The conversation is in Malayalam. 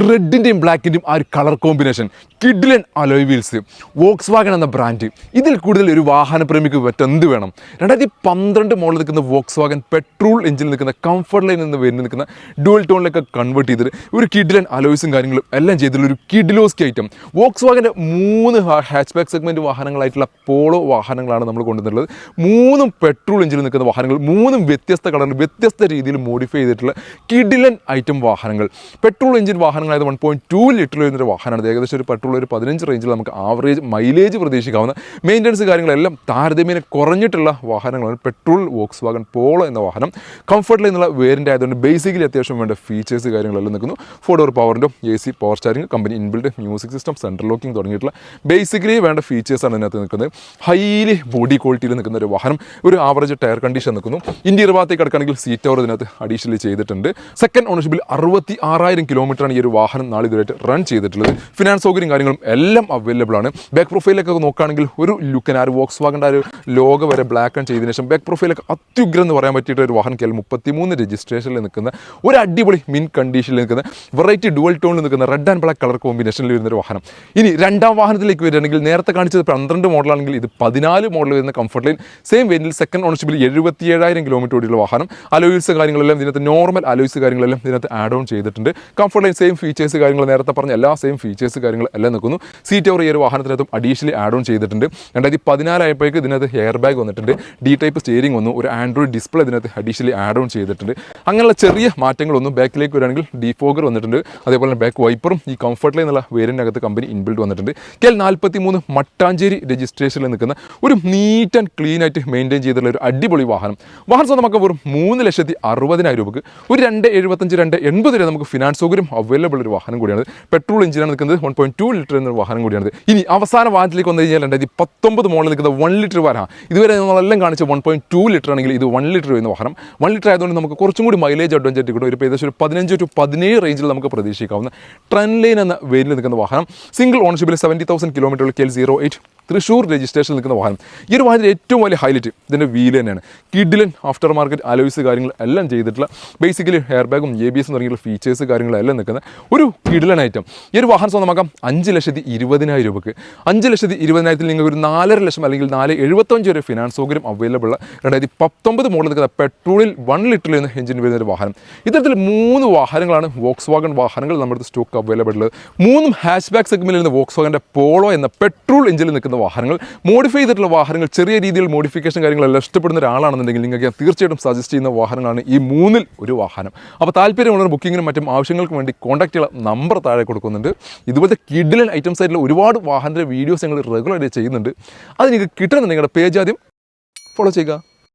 റെഡിൻ്റെയും ബ്ലാക്കിൻ്റെയും ആ ഒരു കളർ കോമ്പിനേഷൻ, കിഡ്ലൻ അലോയ് വീൽസ്, വോക്സ്വാഗൺ എന്ന ബ്രാൻഡ്. ഇതിൽ കൂടുതൽ ഒരു വാഹനപ്രേമിക്ക് മറ്റെന്ത് വേണം? 2012 മോഡൽ നിൽക്കുന്ന വോക്സ്വാഗൺ പെട്രോൾ എഞ്ചിനിൽ നിൽക്കുന്ന കംഫർട്ട് ലൈനിൽ നിന്ന് വരുന്ന നിൽക്കുന്ന ഡുവൽ ടോണിലൊക്കെ കൺവേർട്ട് ചെയ്തിട്ട് ഒരു കിഡ്ലൻ അലോയ്സും കാര്യങ്ങളും എല്ലാം ചെയ്തിട്ടുള്ള ഒരു കിഡ്ലോസ്കി ഐറ്റം. വോക്സ്വാഗൻ്റെ 3 ഹാച്ച് ബാക്ക് സെഗ്മെൻറ്റ് വാഹനങ്ങളായിട്ടുള്ള പോളോ വാഹനങ്ങളാണ് നമ്മൾ കൊണ്ടുവന്നിട്ടുള്ളത്. 3 പെട്രോൾ എഞ്ചിനിൽ നിൽക്കുന്ന വാഹനങ്ങൾ, 3 വ്യത്യസ്ത കളറിൽ വ്യത്യസ്ത രീതിയിൽ മോഡിഫൈ ചെയ്തിട്ടുള്ള കിഡ്ലൻ ഐറ്റം വാഹനങ്ങൾ. പെട്രോൾ എഞ്ചിൻ വാഹനങ്ങളായത് 1.2 ലിറ്റർ വരുന്നൊരു വാഹനമാണ്. ഏകദേശം ഒരു പെട്രോൾ ഒരു 15 റേഞ്ചിൽ നമുക്ക് ആവറേജ് മൈലേജ് പ്രതീക്ഷിക്കാവുന്ന, മെയിൻ്റനൻസ് കാര്യങ്ങളെല്ലാം താരതമ്യേന കുറഞ്ഞിട്ടുള്ള വാഹനങ്ങളാണ് പെട്രോൾ വോക്സ്വാഗൺ പോളോ എന്ന വാഹനം. കംഫർട്ടിൽ നിന്നുള്ള വേരിയൻ്റ് ആയതുകൊണ്ട് ബേസിക്കലി അത്യാവശ്യം വേണ്ട ഫീച്ചേഴ്സ് കാര്യങ്ങളെല്ലാം നിൽക്കുന്നു. 4 ഡോർ പവറിൻ്റെ AC, power steering, company inbuilt music system, central locking തുടങ്ങിയിട്ടുള്ള ബേസിക്കലി വേണ്ട ഫീച്ചേഴ്സാണ് ഇതിനകത്ത് നിൽക്കുന്നത്. ഹൈലി ബോഡി ക്വാളിറ്റിയിൽ നിൽക്കുന്ന ഒരു വാഹനം. ഒരു ആവറേജ് ടയർ കണ്ടീഷൻ നിൽക്കുന്നു. ഇന്ത്യൻ ഭാഗത്തേക്ക് കിടക്കുകയാണെങ്കിൽ സീറ്റ് കവർ ഇതിനകത്ത് അഡീഷണലി ചെയ്തിട്ടുണ്ട്. സെക്കൻഡ് ഓണർഷിപ്പിൽ 66,000 കിലോമീറ്ററാണ് ഈ ഒരു വാഹനം നാളെ ഇതുവരെയായിട്ട് റൺ ചെയ്തിട്ടുള്ളത്. ഫിനാൻസ് സൗകര്യം കാര്യങ്ങളും എല്ലാം അവൈലബിൾ ആണ്. ബാക്ക് പ്രൊഫൈലൊക്കെ നോക്കുകയാണെങ്കിൽ ഒരു ലുക്കിന് ആ ഒരു വോക്സ്വാഗൻ്റെ ഒരു ലോഗോ വരെ ബ്ലാക്ക് ആൻഡ് ചെയ്തതിനു ശേഷം ബാക്ക് പ്രൊഫൈലൊക്കെ അത്യുഗ്രം എന്ന് പറയാൻ പറ്റിയിട്ട് ഒരു വാഹനം. KL 33 രജിസ്ട്രേഷനിൽ നിൽക്കുന്ന ഒരു അടിപൊളി മിൻ കണ്ടീഷനിൽ നിൽക്കുന്ന വെറൈറ്റി ഡുവൽ ടോണിൽ നിൽക്കുന്ന റെഡ് ആൻഡ് ബ്ലാക്ക് കളർ കോമ്പിനേഷനിൽ വരുന്നൊരു വാഹനം. ഇനി രണ്ടാം വാഹനത്തിലേക്ക് വരികയാണെങ്കിൽ നേരത്തെ കാണിച്ചത് 12 മോഡലാണെങ്കിൽ ഇത് 14 മോഡൽ വരുന്ന കംഫർട്ട് ലൈൻ സെയിം വേരിയൻറ്റിൽ സെക്കൻഡ് ഓണർഷിപ്പിൽ 77,000 കിലോമീറ്റർ ഓടിയുള്ള വാഹനം. അലോയ്സ് കാര്യങ്ങളെല്ലാം ഇതിനകത്ത് നോർമൽ അലോയ്സ് കാര്യങ്ങളെല്ലാം ഇതിനകത്ത് ആഡ് ഓൺ ചെയ്തിട്ടുണ്ട്. കംഫർട്ട് ലൈൻ സെയിം ഫീച്ചേഴ്സ് കാര്യങ്ങൾ നേരത്തെ പറഞ്ഞ എല്ലാ സെയിം ഫീച്ചേഴ്സ് കാര്യങ്ങൾ എല്ലാം നിൽക്കുന്നു. സീറ്റ് ഓവർ ഈ ഒരു വാഹനത്തിനകത്തും അഡീഷണലി ആഡ് ഓൺ ചെയ്തിട്ടുണ്ട്. 2014 ആയപ്പോഴേക്ക് ഇതിനകത്ത് എയർ ബാഗ് വന്നിട്ടുണ്ട്. D ടൈപ്പ് സ്റ്റിയറിംഗ് വന്നു. ഒരു ആൻഡ്രോയിഡ് ഡിസ്പ്ലേ ഇതിനകത്ത് അഡീഷണലി ആഡ് ഓൺ ചെയ്തിട്ടുണ്ട്. അങ്ങനെയുള്ള ചെറിയ മാറ്റങ്ങളൊന്നും. ബാക്കിലേക്ക് വരികയാണെങ്കിൽ ഡിഫോഗർ വന്നിട്ടുണ്ട്. അതേപോലെ തന്നെ ബാക്ക് വൈപ്പറും ഈ കംഫർട്ട് ലൈൻ എന്നുള്ള വേരിയൻ്റിനകത്ത് കമ്പനി ഇൻബിൽഡ് വന്നിട്ടുണ്ട്. KL 43 മട്ടാഞ്ചേരി രജിസ്ട്രേഷനിൽ നിൽക്കുന്ന ഒരു നീറ്റ് ആൻഡ് ക്ലീൻ ആയിട്ട് മെയിൻറ്റെയിൻ ചെയ്തിട്ടുള്ള ഒരു അടിപൊളി വാഹനം. വാഹനം സ്വന്തമാക്കാൻ വെറും 3,60,000 രൂപയ്ക്ക് ഒരു 2,75, 2,80 വരെ നമുക്ക് ഫിനാൻസ് സൗകര്യം അവൈലബിൾ ഒരു വാഹനം കൂടിയാണ്. പെട്രോൾ എഞ്ചിനാണ് നിൽക്കുന്നത്. 1.2 ലിറ്റർ എന്നൊരു വാഹനം കൂടിയാണ്. ഇനി അവസാന വാഹനത്തിലേക്ക് വന്നു കഴിഞ്ഞാൽ 2019 മോഡൽ നിൽക്കുന്ന 1 ലിറ്റർ വാഹനം. ഇതുവരെ നമ്മളെല്ലാം കാണിച്ച 1.2 ലിറ്റർ ആണെങ്കിൽ ഇത് 1 ലിറ്റർ വരുന്ന വാഹനം. 1 ലിറ്റർ ആയതുകൊണ്ട് നമുക്ക് കുറച്ചും കൂടി മൈലേജ് അഡ്വാൻറ്റേജ് കിട്ടും. ഒരു ഏകദേശം ഒരു 15 to 17 റേഞ്ചിൽ നമുക്ക് പ്രതീക്ഷിക്കാവുന്ന ട്രെൻഡ് ലൈൻ എന്ന വേരിയന്റിൽ നിൽക്കുന്ന വാഹനം. സിംഗിൾ ഓണർഷിപ്പിൽ 70,000 കിലോമീറ്റർ KL 08 തൃശ്ശൂർ രജിസ്ട്രേഷനിൽ നിൽക്കുന്ന വാഹനം. ഈ ഒരു വാഹനത്തിൻ്റെ ഏറ്റവും വലിയ ഹൈലൈറ്റ് ഇതിൻ്റെ വീല് തന്നെയാണ്. കിഡ്ലൻ ആഫ്റ്റർ മാർക്കറ്റ് അലോയ്സ് കാര്യങ്ങൾ എല്ലാം ചെയ്തിട്ടുള്ള ബേസിക്കലി എയർ ബാഗും ABS തുടങ്ങിയുള്ള ഫീച്ചേഴ്സ് കാര്യങ്ങളെല്ലാം നിൽക്കുന്ന ഒരു കിഡ്ലൻ ഐറ്റം. ഈ ഒരു വാഹനം സ്വന്തമാക്കാം 5,20,000 രൂപയ്ക്ക്. 5,20,000 നിങ്ങൾക്ക് ഒരു 4.5 ലക്ഷം അല്ലെങ്കിൽ 4,75 വരെ ഫിനാൻസ് സൗകര്യം അവൈലബിൾ. 2019 മോഡൽ നിൽക്കുന്ന പെട്രോളിൽ 1 ലിറ്ററിൽ നിന്ന് എഞ്ചിൻ വരുന്ന ഒരു വാഹനം. ഇത്തരത്തിൽ 3 വാഹനങ്ങളാണ് വോക്സ്വാഗൺ വാഹനങ്ങൾ നമ്മുടെ സ്റ്റോക്ക് അവൈലബിൾ ഉള്ളത്. 3 ഹാച്ച് ബാക്ക് സെഗ്മെന്റിൽ നിന്ന് വോക്സ്വാഗൻ്റെ പോളോ എന്ന പെട്രോൾ എഞ്ചിനിൽ നിൽക്കുന്ന വാഹനങ്ങൾ. മോഡിഫൈ ചെയ്തിട്ടുള്ള വാഹനങ്ങൾ, ചെറിയ രീതിയിൽ മോഡിഫിക്കേഷൻ കാര്യങ്ങളെല്ലാം ഇഷ്ടപ്പെടുന്ന ഒരാളാണെന്നുണ്ടെങ്കിൽ നിങ്ങൾക്ക് ഞാൻ തീർച്ചയായിട്ടും സജസ്റ്റ് ചെയ്യുന്ന വാഹനങ്ങളാണ് ഈ 3-ൽ ഒരു വാഹനം. അപ്പോൾ താല്പര്യമുള്ള ബുക്കിങ്ങിനും മറ്റും ആവശ്യങ്ങൾക്കും വേണ്ടി കോൺടാക്ട് ചെയ്യുന്ന നമ്പർ താഴെ കൊടുക്കുന്നുണ്ട്. ഇതുപോലത്തെ കിഡ്ലൻ ഐറ്റംസ് ആയിട്ടുള്ള ഒരുപാട് വാഹനത്തിൻ്റെ വീഡിയോസ് ഞങ്ങൾ റെഗുലറായിട്ട് ചെയ്യുന്നുണ്ട്. അത് നിങ്ങൾക്ക് കിട്ടണമെന്ന് നിങ്ങളുടെ പേജ് ആദ്യം ഫോളോ ചെയ്യുക.